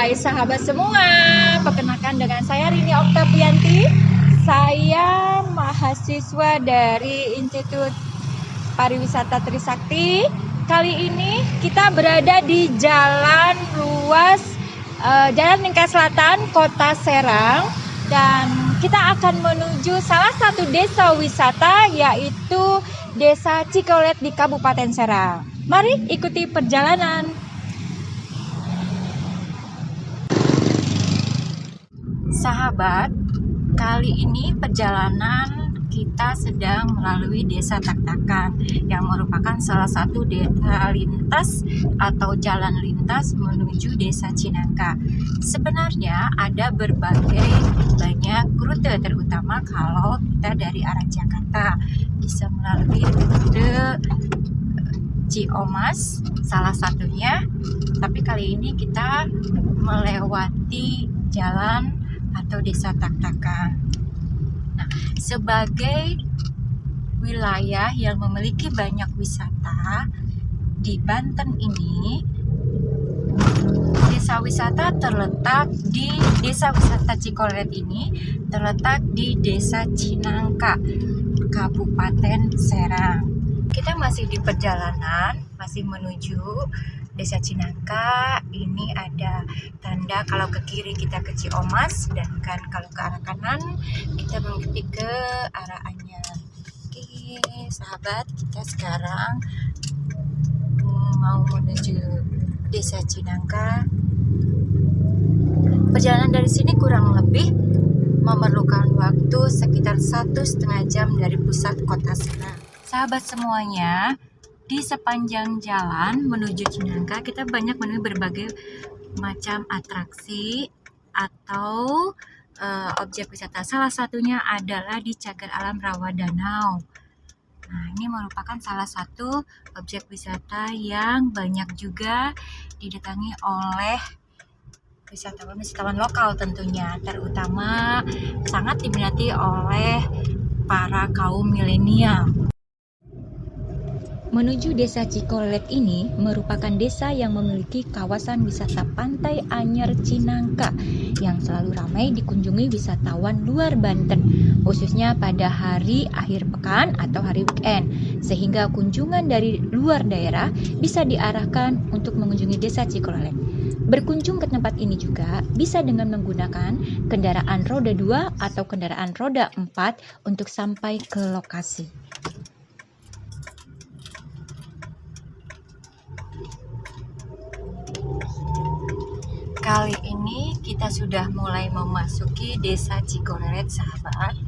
Hai sahabat semua, perkenalkan dengan saya Rini Oktavianti. Saya mahasiswa dari Institut Pariwisata Trisakti. Kali ini kita berada di Jalan Ruas, Jalan Lingkar Selatan, Kota Serang. Dan kita akan menuju salah satu desa wisata, yaitu Desa Cikolet di Kabupaten Serang. Mari ikuti perjalanan. Sahabat, kali ini perjalanan kita sedang melalui Desa Tak-Takan yang merupakan salah satu desa lintas atau jalan lintas menuju Desa Cinangka. Sebenarnya ada berbagai banyak rute, terutama kalau kita dari arah Jakarta bisa melalui rute Ciomas salah satunya, tapi kali ini kita melewati jalan atau Desa Tak-Takan. Nah, sebagai wilayah yang memiliki banyak wisata di Banten ini, desa wisata Cikolet ini terletak di Desa Cinangka, Kabupaten Serang. Kita masih di perjalanan, masih menuju Desa Cinangka. Ini ada tanda kalau ke kiri kita ke Ciomas, dan kan kalau ke arah kanan kita mengikuti ke arah Anyar. Oke, sahabat, kita sekarang mau menuju Desa Cinangka. Perjalanan dari sini kurang lebih memerlukan waktu sekitar 1,5 jam dari pusat kota Serang. Sahabat semuanya, di sepanjang jalan menuju Cinangka kita banyak menemui berbagai macam atraksi atau objek wisata. Salah satunya adalah di Cagar Alam Rawa Danau. Nah, ini merupakan salah satu objek wisata yang banyak juga didatangi oleh wisatawan lokal tentunya, terutama sangat diminati oleh para kaum milenial. Menuju Desa Cikolet ini merupakan desa yang memiliki kawasan wisata pantai Anyar Cinangka yang selalu ramai dikunjungi wisatawan luar Banten, khususnya pada hari akhir pekan atau hari weekend, sehingga kunjungan dari luar daerah bisa diarahkan untuk mengunjungi Desa Cikolet. Berkunjung ke tempat ini juga bisa dengan menggunakan kendaraan roda 2 atau kendaraan roda 4 untuk sampai ke lokasi. Kali ini kita sudah mulai memasuki Desa Cikolet, sahabat.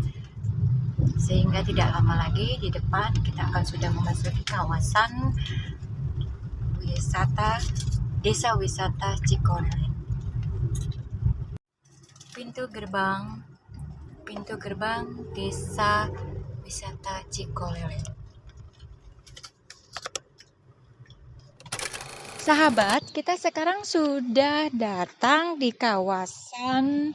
Sehingga tidak lama lagi di depan kita akan sudah memasuki kawasan wisata Desa Wisata Cikolet. Pintu gerbang Desa Wisata Cikolet. Sahabat, kita sekarang sudah datang di kawasan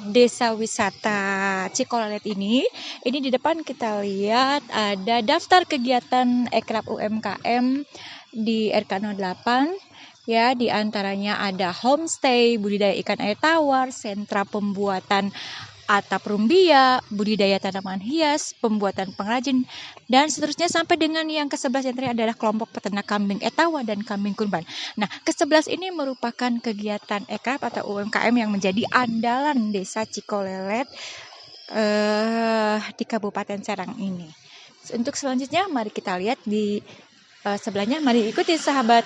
Desa Wisata Cikolet ini. Ini di depan kita lihat ada daftar kegiatan Ekrab UMKM di RK08. Ya, di antaranya ada homestay, budidaya ikan air tawar, sentra pembuatan atap rumbia, budidaya tanaman hias, pembuatan pengrajin, dan seterusnya sampai dengan yang ke-11 yang terakhir adalah kelompok peternak kambing etawa dan kambing kurban. Nah, ke-11 ini merupakan kegiatan Ekrab atau UMKM yang menjadi andalan Desa Cikolet di Kabupaten Serang ini. Untuk selanjutnya mari kita lihat di sebelahnya, mari ikuti sahabat.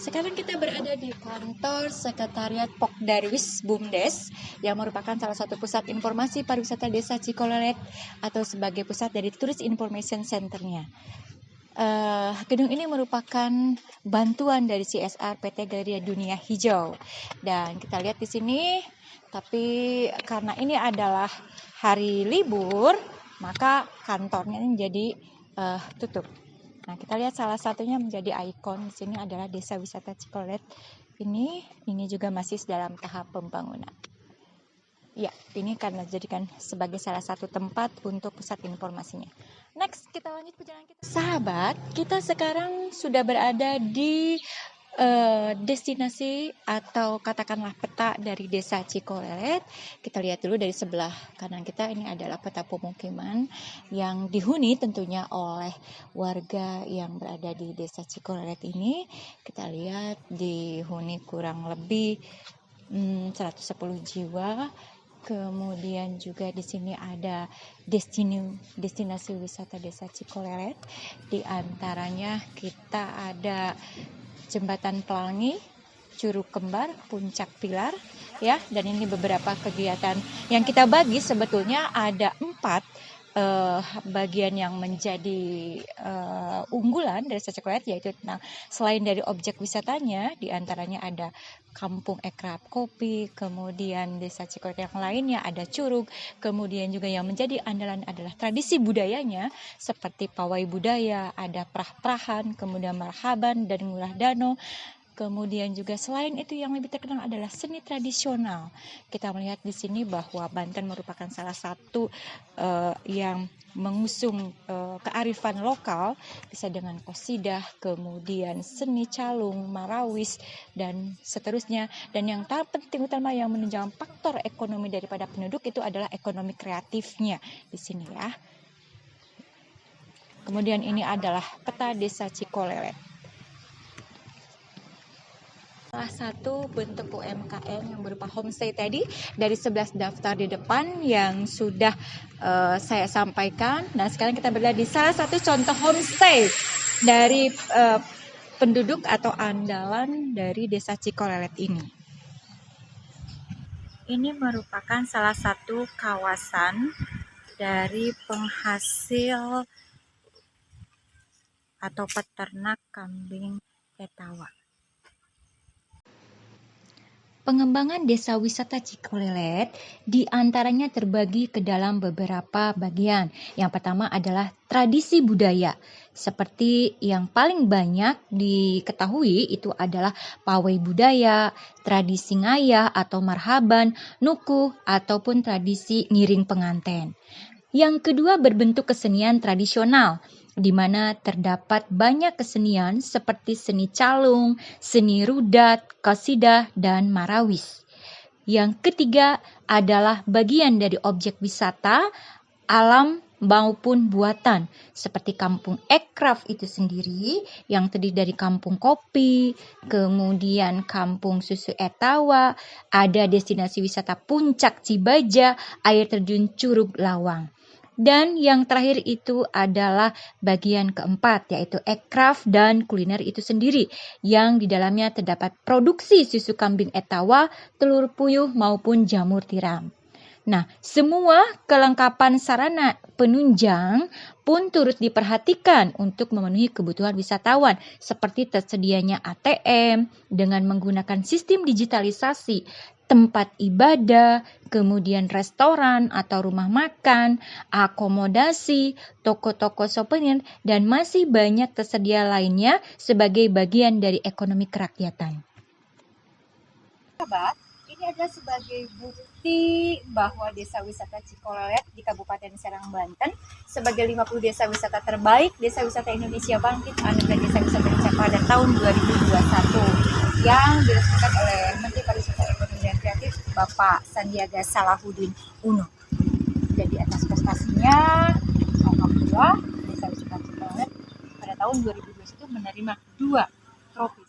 Sekarang kita berada di kantor Sekretariat Pokdarwis Bumdes yang merupakan salah satu pusat informasi pariwisata Desa Cikolet atau sebagai pusat dari Tourist Information Center-nya. Gedung ini merupakan bantuan dari CSR PT Galeria Dunia Hijau. Dan kita lihat di sini, tapi karena ini adalah hari libur, maka kantornya menjadi tutup. Nah, kita lihat salah satunya menjadi ikon di sini adalah Desa Wisata Cikolet. Ini juga masih dalam tahap pembangunan. Ya, ini karena dijadikan sebagai salah satu tempat untuk pusat informasinya. Next, kita lanjut perjalanan kita. Sahabat, kita sekarang sudah berada di destinasi atau katakanlah peta dari Desa Cikolelet. Kita lihat dulu dari sebelah kanan kita, ini adalah peta pemukiman yang dihuni tentunya oleh warga yang berada di Desa Cikolelet ini. Kita lihat dihuni kurang lebih 110 jiwa. Kemudian juga di sini ada destinasi wisata Desa Cikolelet. Di antaranya kita ada Jembatan Pelangi, Curug Kembar, Puncak Pilar, ya. Dan ini beberapa kegiatan yang kita bagi, sebetulnya ada 4 bagian yang menjadi unggulan dari Desa Cikolelet, yaitu selain dari objek wisatanya, diantaranya ada Kampung Ekrab Kopi, kemudian Desa Cikolelet yang lainnya ada curug, kemudian juga yang menjadi andalan adalah tradisi budayanya seperti pawai budaya, ada prah-prahan, kemudian marhaban dan ngulah dano. Kemudian juga selain itu yang lebih terkenal adalah seni tradisional. Kita melihat di sini bahwa Banten merupakan salah satu yang mengusung kearifan lokal, bisa dengan qosidah, kemudian seni calung, marawis, dan seterusnya. Dan yang penting utama yang menunjang faktor ekonomi daripada penduduk itu adalah ekonomi kreatifnya di sini, ya. Kemudian ini adalah peta Desa Cikolelet. Salah satu bentuk UMKM yang berupa homestay tadi dari 11 daftar di depan yang sudah saya sampaikan. Nah, sekarang kita berada di salah satu contoh homestay dari penduduk atau andalan dari Desa Cikolelet ini. Ini merupakan salah satu kawasan dari penghasil atau peternak kambing Etawa. Pengembangan desa wisata Cikolelet diantaranya terbagi ke dalam beberapa bagian. Yang pertama adalah tradisi budaya. Seperti yang paling banyak diketahui itu adalah pawai budaya, tradisi ngayah atau marhaban, nukuh, ataupun tradisi ngiring penganten. Yang kedua berbentuk kesenian tradisional, di mana terdapat banyak kesenian seperti seni calung, seni rudat, qasidah, dan marawis. Yang ketiga adalah bagian dari objek wisata, alam maupun buatan, seperti Kampung Ekraf itu sendiri, yang terdiri dari Kampung Kopi, kemudian Kampung Susu Etawa, ada destinasi wisata Puncak Cibaja, air terjun Curug Lawang. Dan yang terakhir itu adalah bagian keempat, yaitu ekraf dan kuliner itu sendiri, yang di dalamnya terdapat produksi susu kambing Etawa, telur puyuh maupun jamur tiram. Nah, semua kelengkapan sarana penunjang pun turut diperhatikan untuk memenuhi kebutuhan wisatawan, seperti tersedianya ATM dengan menggunakan sistem digitalisasi, tempat ibadah, kemudian restoran atau rumah makan, akomodasi, toko-toko souvenir, dan masih banyak tersedia lainnya sebagai bagian dari ekonomi kerakyatan. Sahabat, ini adalah sebagai bukti bahwa desa wisata Cikolelet di Kabupaten Serang, Banten sebagai 50 desa wisata terbaik Desa Wisata Indonesia Bangkit Anugerah Desa Wisata Indonesia pada tahun 2021 yang diresmikan oleh Menteri Pariwisata Ekonomi dan Kreatif Bapak Sandiaga Salahuddin Uno. Jadi atas prestasinya, alhamdulillah Desa Wisata Cikolelet pada tahun 2021 menerima 2 trofi.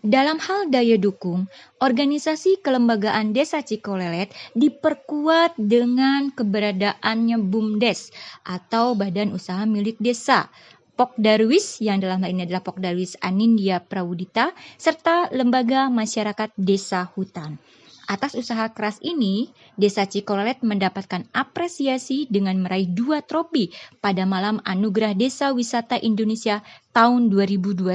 Dalam hal daya dukung, organisasi kelembagaan Desa Cikolelet diperkuat dengan keberadaannya BUMDes atau Badan Usaha Milik Desa, Pokdarwis yang dalam hal ini adalah Pokdarwis Anindya Prawudita, serta Lembaga Masyarakat Desa Hutan. Atas usaha keras ini, Desa Cikolelet mendapatkan apresiasi dengan meraih 2 trofi pada Malam Anugerah Desa Wisata Indonesia tahun 2021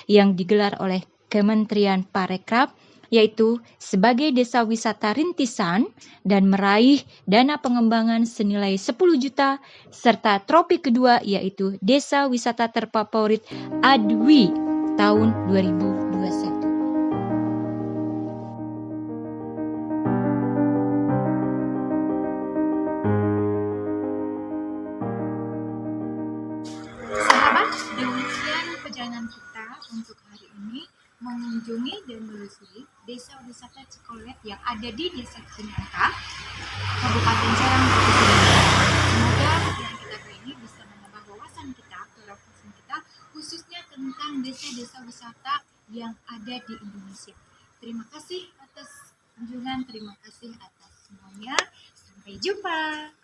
yang digelar oleh Kementerian Parekraf, yaitu sebagai desa wisata rintisan dan meraih dana pengembangan senilai 10 juta, serta trofi kedua yaitu Desa Wisata Terfavorit ADWI tahun 2021. Sahabat, demikian perjalanan kita untuk hari ini mengunjungi dan menelusuri Desa Wisata Cikolelet yang ada di Desa Cinangka, Kabupaten Serang, Provinsi Banten. Semoga yang kita kali ini bisa menambah wawasan kita, khususnya tentang desa-desa wisata yang ada di Indonesia. Terima kasih atas kunjungan, terima kasih atas semuanya. Sampai jumpa.